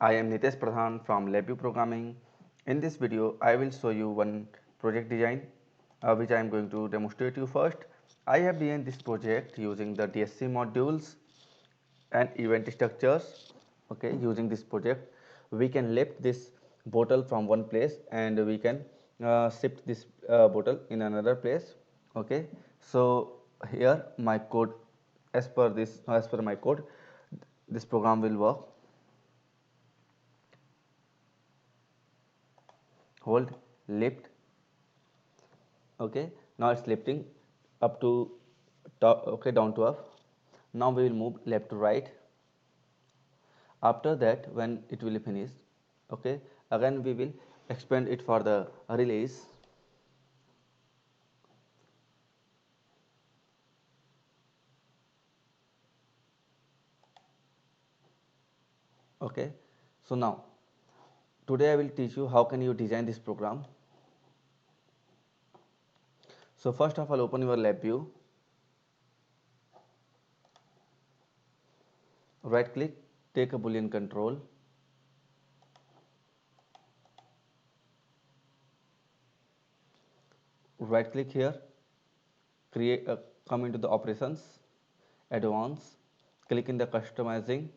I am Nitesh Pradhan from LabVIEW Programming. In this video, I will show you one project design which I am going to demonstrate you first. I have designed this project using the DSC modules and event structures. Okay, using this project, we can lift this bottle from one place and we can shift this bottle in another place. Okay, so here my code, as per my code, this program will work. Hold, lift. Okay, now it's lifting up to top. Okay, down to up. Now we will move left to right. After that, when it will finish, okay, again we will expand it for the release. Okay, so now today I will teach you how can you design this program. So first of all, open your LabVIEW, right click, take a boolean control, right click here, create come into the operations, advanced, click in the customizing.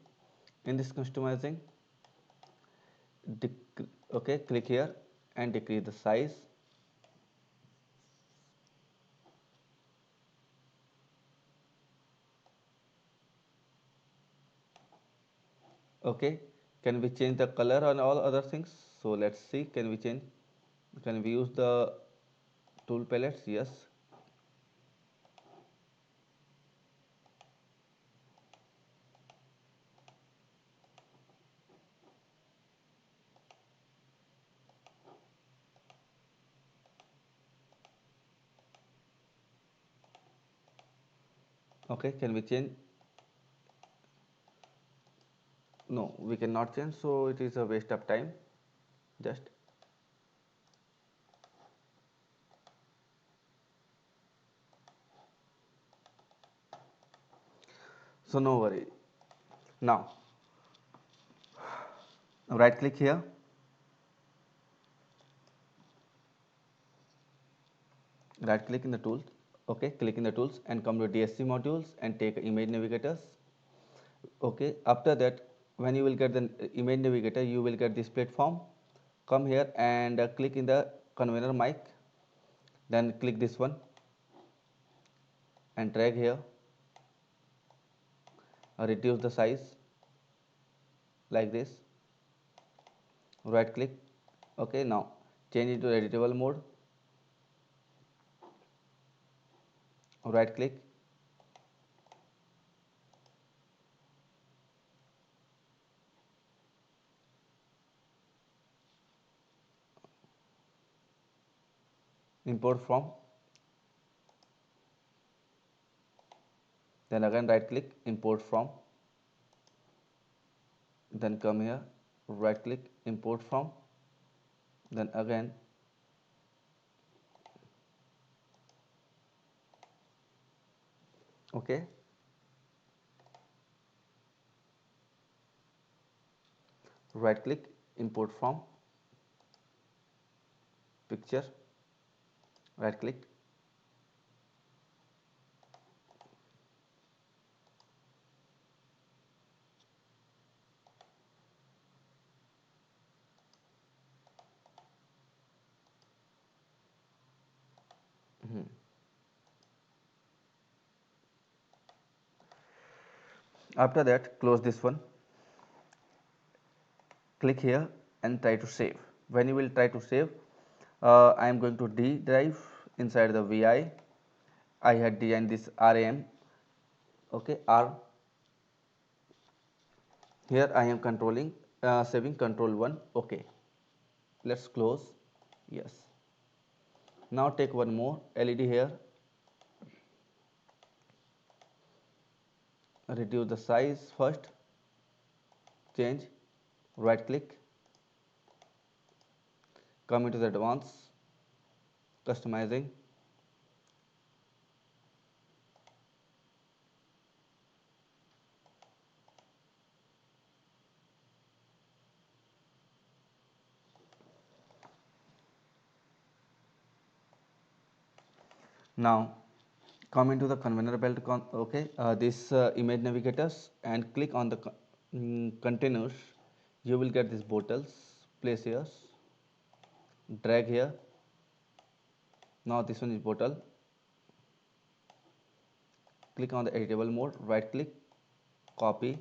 In this customizing, okay, click here and decrease the size. Okay, can we change the color and all other things? So let's see, can we change, can we use the tool palettes? Yes. Okay, can we change? No, we cannot change, so it is a waste of time. Just so no worry. Now right click here, right click in the tools. Okay, click in the tools and come to DSC modules and take image navigators. Okay, after that, when you will get the image navigator, you will get this platform. Come here and click in the conveyor mic, then click this one and drag here, reduce the size like this, right click. Okay, now change it to editable mode, right click, import from, then again right click, import from, then come here, right click, import from, then again okay, right click, import from, picture, right click, after that close this one, click here and try to save. When you will try to save, I am going to D drive inside the VI. I had designed this RAM. Okay, R. Here I am controlling, saving control 1. Okay, let's close. Yes. Now take one more LED here, reduce the size first, change, right click, come into the advanced, customizing, Now come into the conveyor belt okay, this image navigators, and click on the containers. You will get these bottles. Place here, drag here. Now this one is bottle. Click on the editable mode, right click, copy,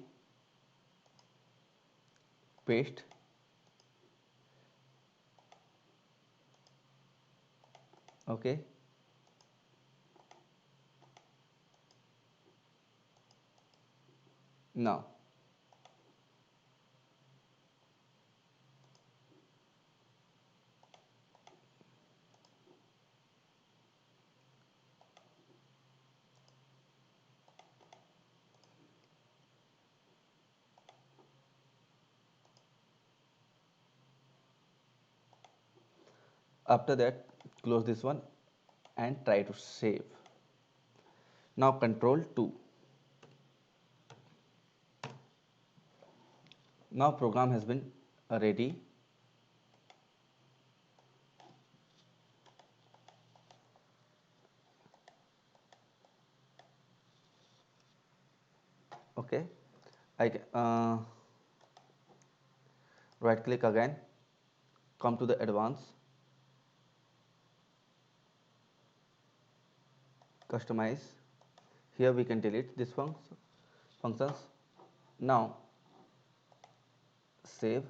paste. Okay, now after that close this one and try to save. Now control 2. Now program has been ready. Okay, I right click again, come to the advanced, customize. Here we can delete this functions. Now save,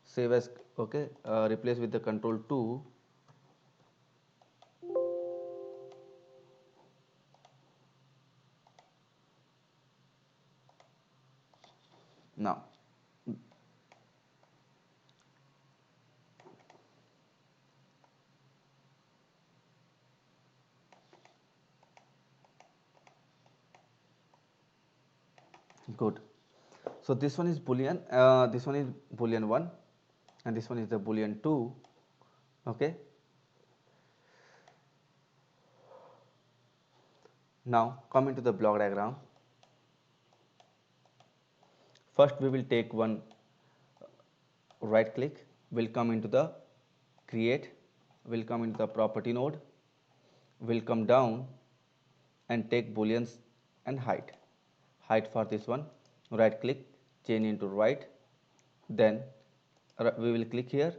save as, okay, replace with the control 2. Now good. So this one is boolean, this one is boolean 1, and this one is the boolean 2. Okay, now come into the block diagram. First we will take one, right click, will come into the create, will come into the property node, will come down and take booleans and height for this one, right click, change into right, then we will click here,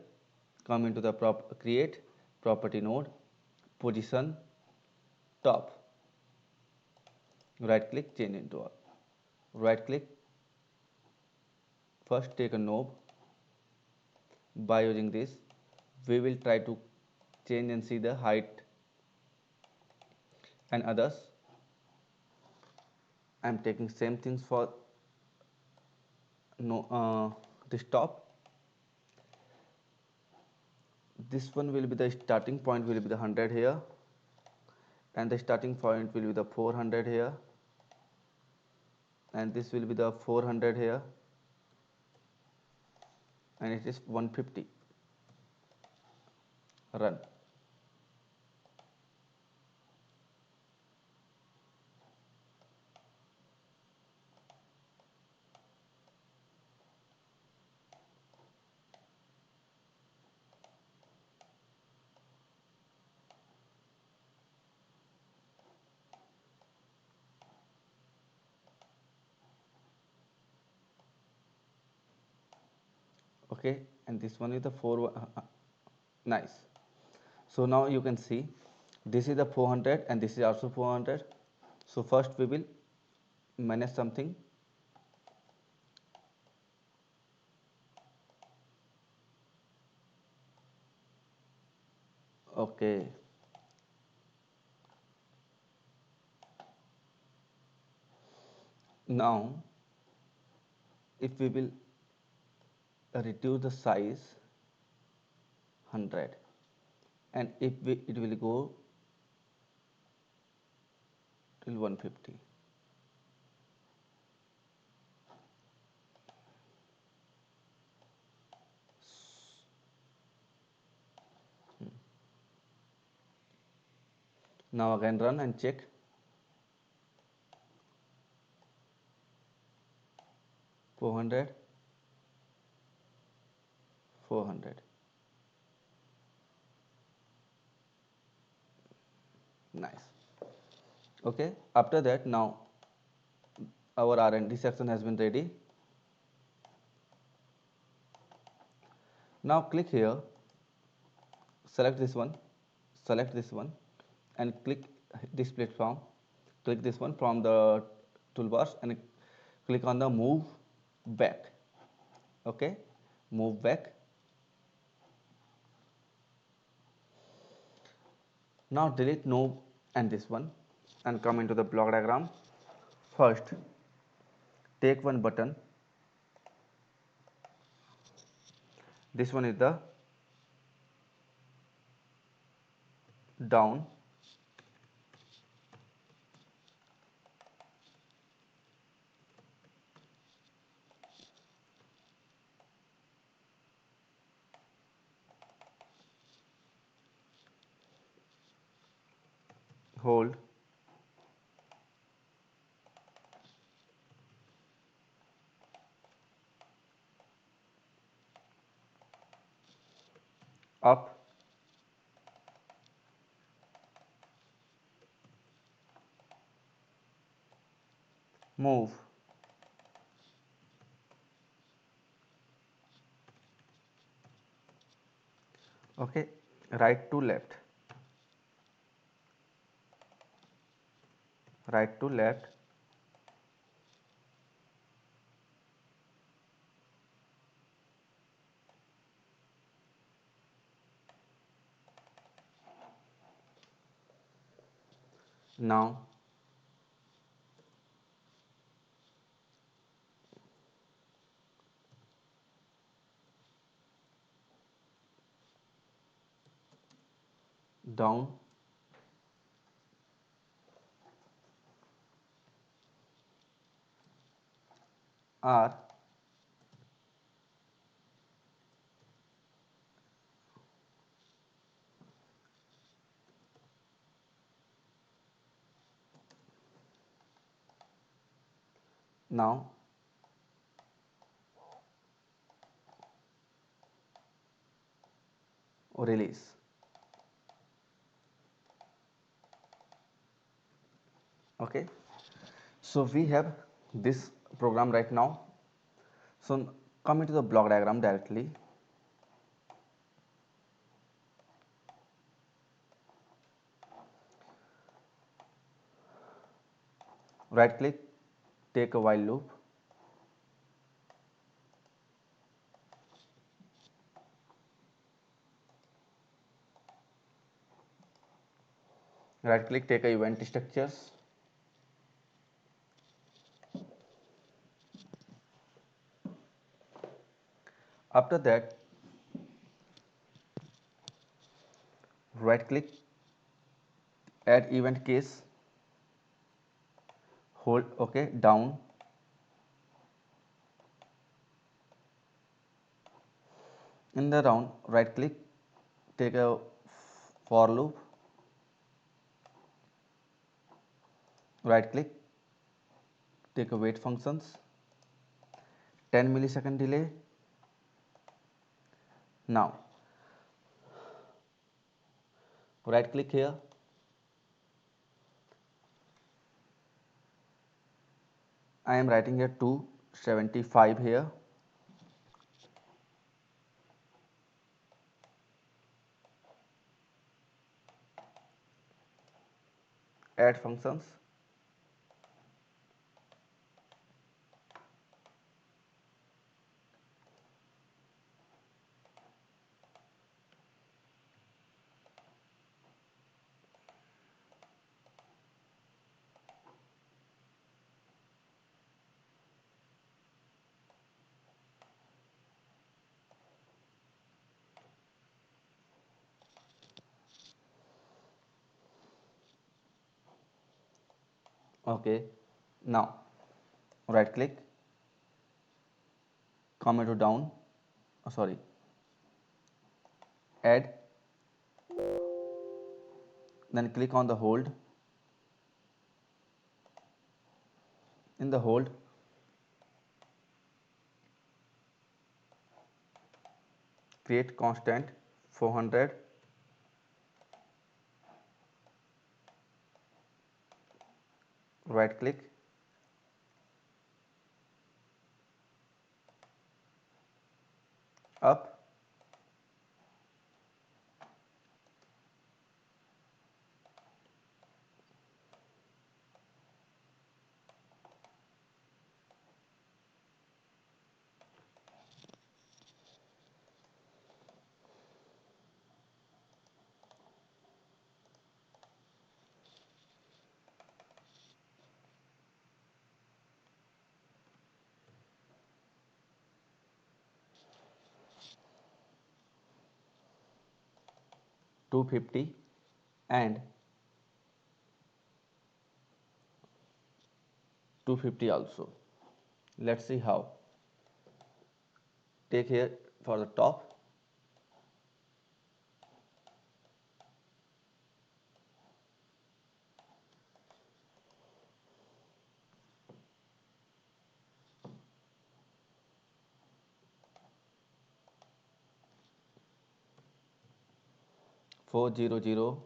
come into the create property node, position top, right click, change into all, right click, first take a knob. By using this we will try to change and see the height and others. I am taking same things for no this top. This one will be the starting point, will be the 100 here, and the starting point will be the 400 here, and this will be the 400 here, and it is 150. Run. Okay, and this one is the 4 nice. So now you can see this is the 400 and this is also 400. So first we will manage something. Okay, now if we will reduce the size 100, and if it will go till 150. Now again run and check. 400, 400. Nice. Okay, after that, now our R&D section has been ready. Now click here, select this one, and click this platform. Click this one from the toolbars and click on the move back. Okay, move back. Now delete node and this one and come into the block diagram. First, take one button. This one is the down. Hold. Up. Move. Okay, right to left. Right to left. Now down. R. Now release. Okay, so we have this program right now. So come into the block diagram directly. Right click, take a while loop. Right click, take a event structures. After that, right click, add event case. Hold, okay, down. In the round, right click, take a for loop. Right click, take a wait functions. 10 millisecond delay. Now right click here, I am writing here 275 here. Add functions. Okay, now right click, come into down, sorry, add, then click on the hold. In the hold, create constant 400. right click, up, 250 and 250 also. Let's see how. Take here for the top, 400,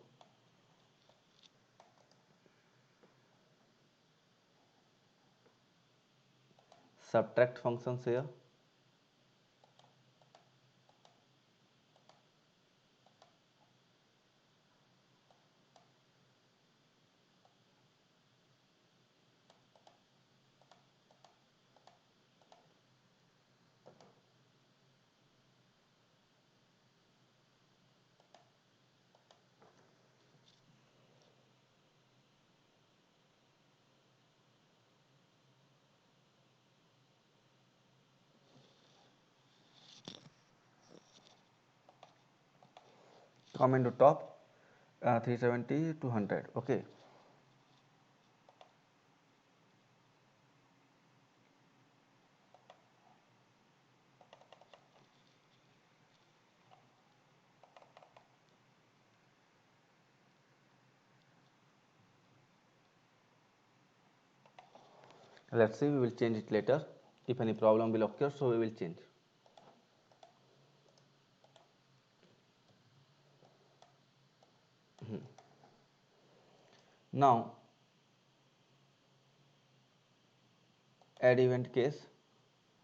subtract functions here, come into top, 370 to 100. Okay. Let's see, we will change it later. If any problem will occur, so we will change. Now add event case,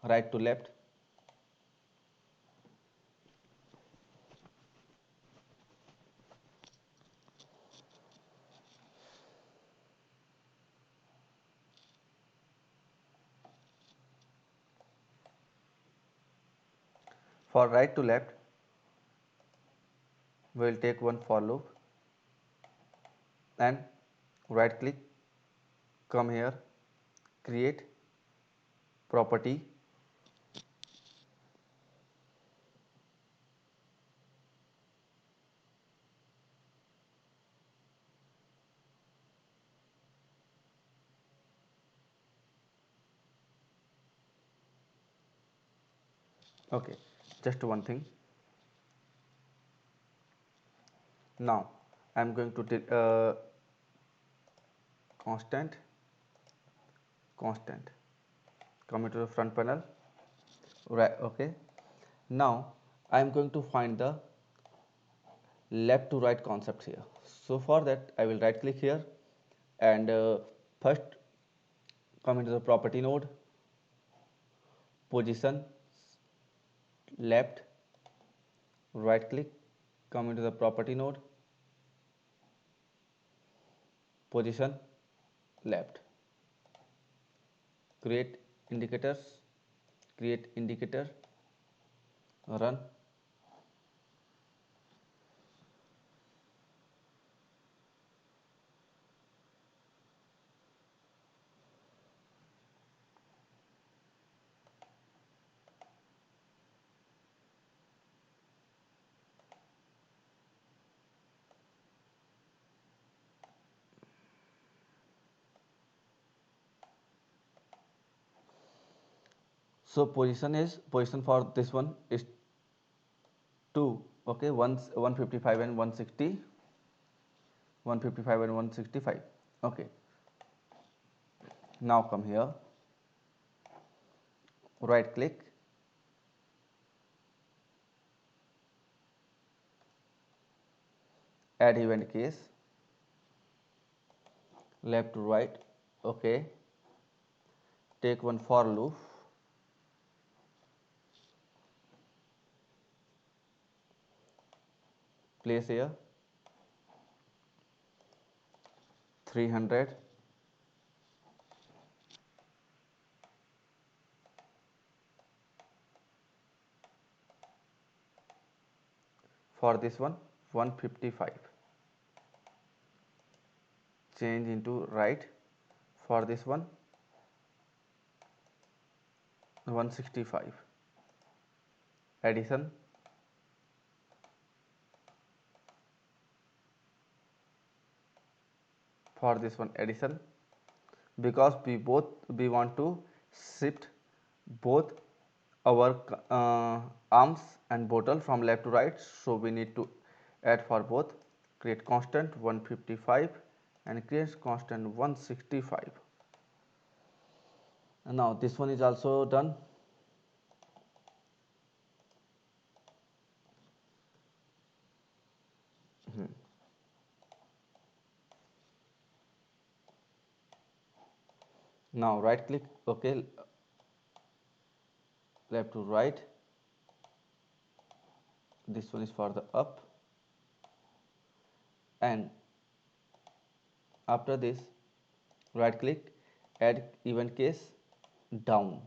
right to left, for right to left we will take one for loop and right click, come here, create property, okay, just one thing. Now I am going to take constant, come into the front panel, right, okay. Now I am going to find the left to right concept here. So for that I will right click here and first come into the property node, position, left, right click, come into the property node, position, left, create indicators, create indicator, run. So position for this one is 2, okay, 155 and 160, 155 and 165, okay. Now come here, right click, add event case, left to right, Okay, take one for loop, place here 300, for this one 155, change into right, for this one 165, addition, for this one addition, because we want to shift both our arms and bottle from left to right, so we need to add for both. Create constant 155 and create constant 165. And now this one is also done. Now right click, okay, left to right, this one is for the up, and after this right click, add event case down.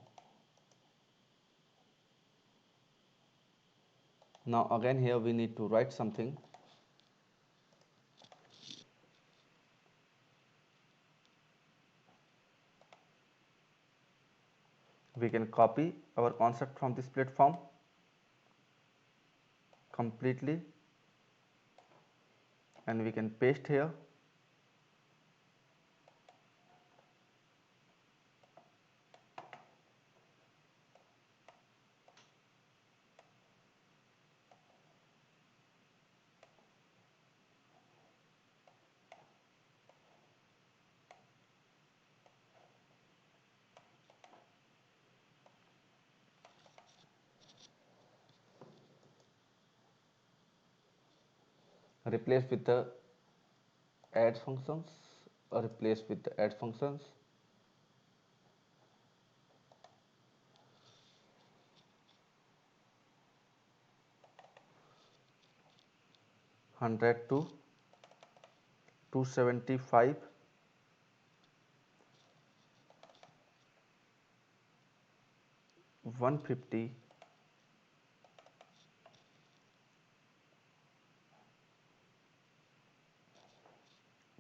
Now again here we need to write something. We can copy our concept from this platform completely and we can paste here. Replace with the add functions, or replace with the add functions. Hundred to 275, 150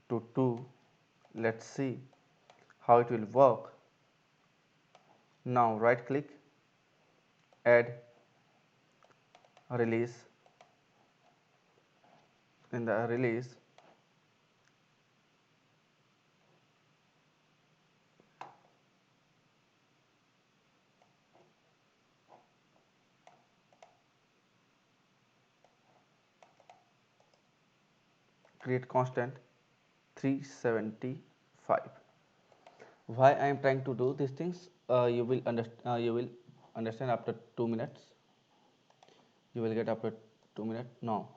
to 2. Let's see how it will work. Now right click, add release. In the release, create constant 375. Why I am trying to do these things, you will understand after 2 minutes. You will get after 2 minutes. Now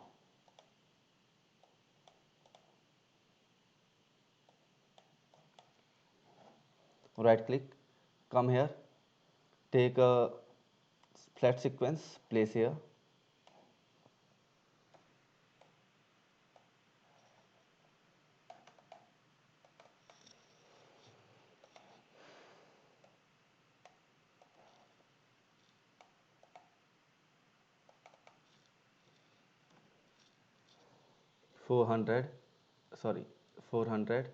right click, come here, take a flat sequence, place here, four hundred, sorry, 400,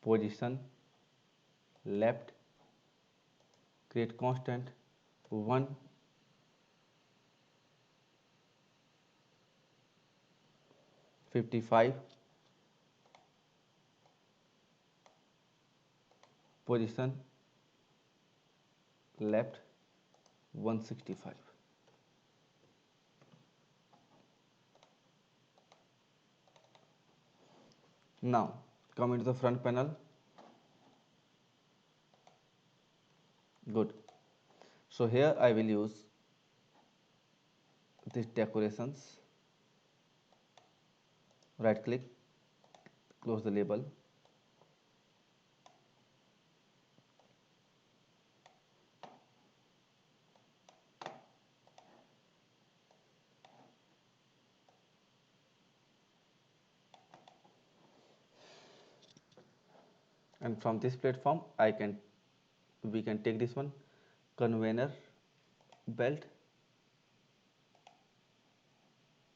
position left, create constant 155, position left 165. Now come into the front panel. Good. So here I will use these decorations. right click, close the label. And from this platform we can take this one, conveyor belt.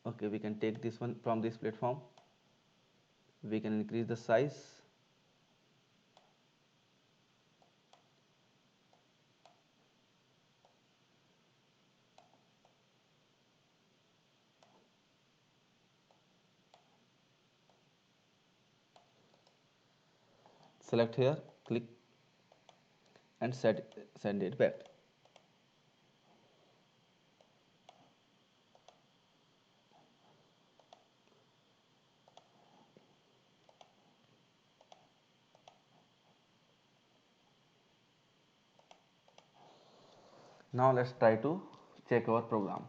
Okay, we can take this one from this platform. We can increase the size. Select here, click, and send it back. Now let's try to check our program.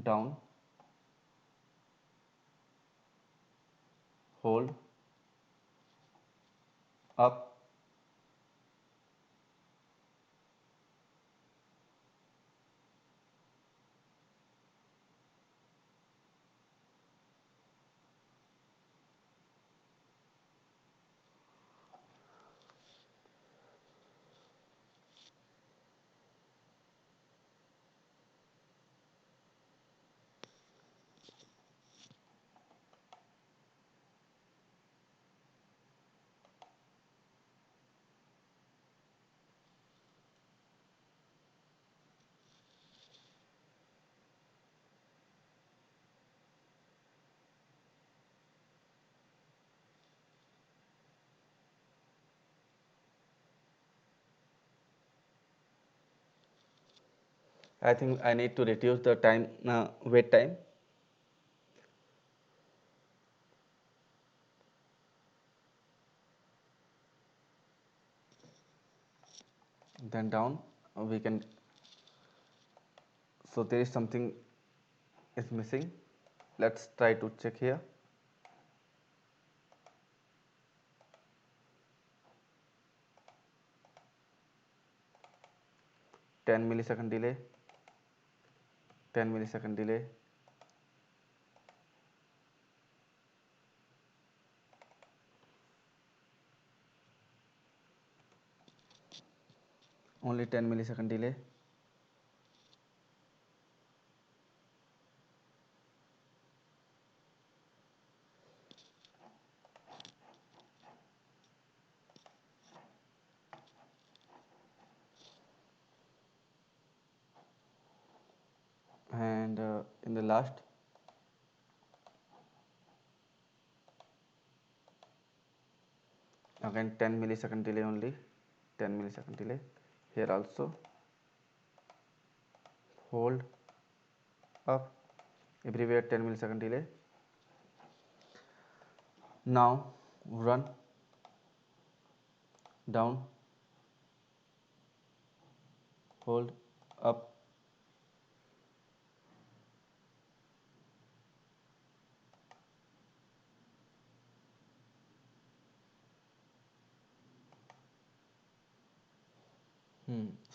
Down, hold, up, I think I need to reduce the time, wait time. Then down, we can, so there is something is missing. Let's try to check here. 10 millisecond delay, 10 millisecond delay. Only 10 millisecond delay. And in the last, again 10 millisecond delay only, 10 millisecond delay. Here also, hold, up, everywhere 10 millisecond delay. Now run, down, hold, up.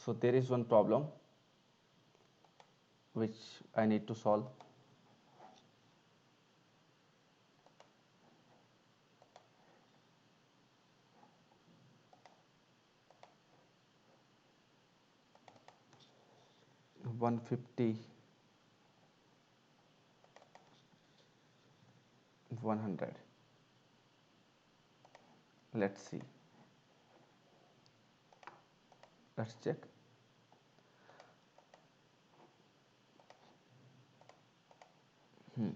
So there is one problem which I need to solve. One 50, 100. Let's see. Let's check. Hmm.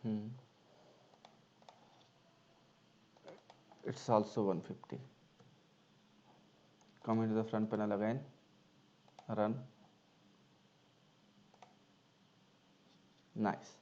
Hmm. It's also 150. Come into the front panel again. Run. Nice.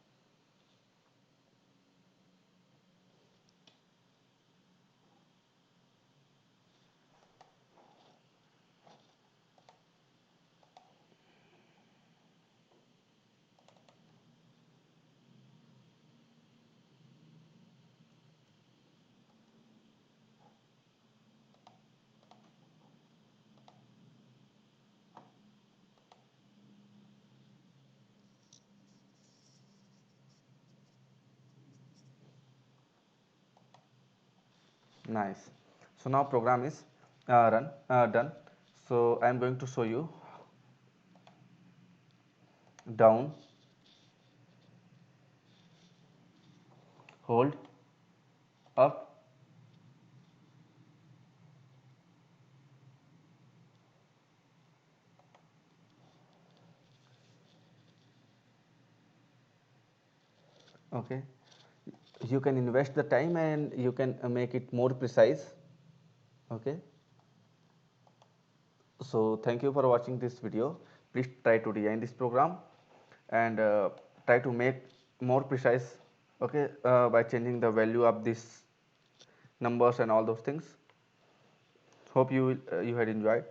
Nice. So now program is done. So I am going to show you down, hold, up. Okay. You can invest the time and you can make it more precise. Okay. So thank you for watching this video. Please try to design this program and try to make more precise, okay, by changing the value of these numbers and all those things. Hope you had enjoyed.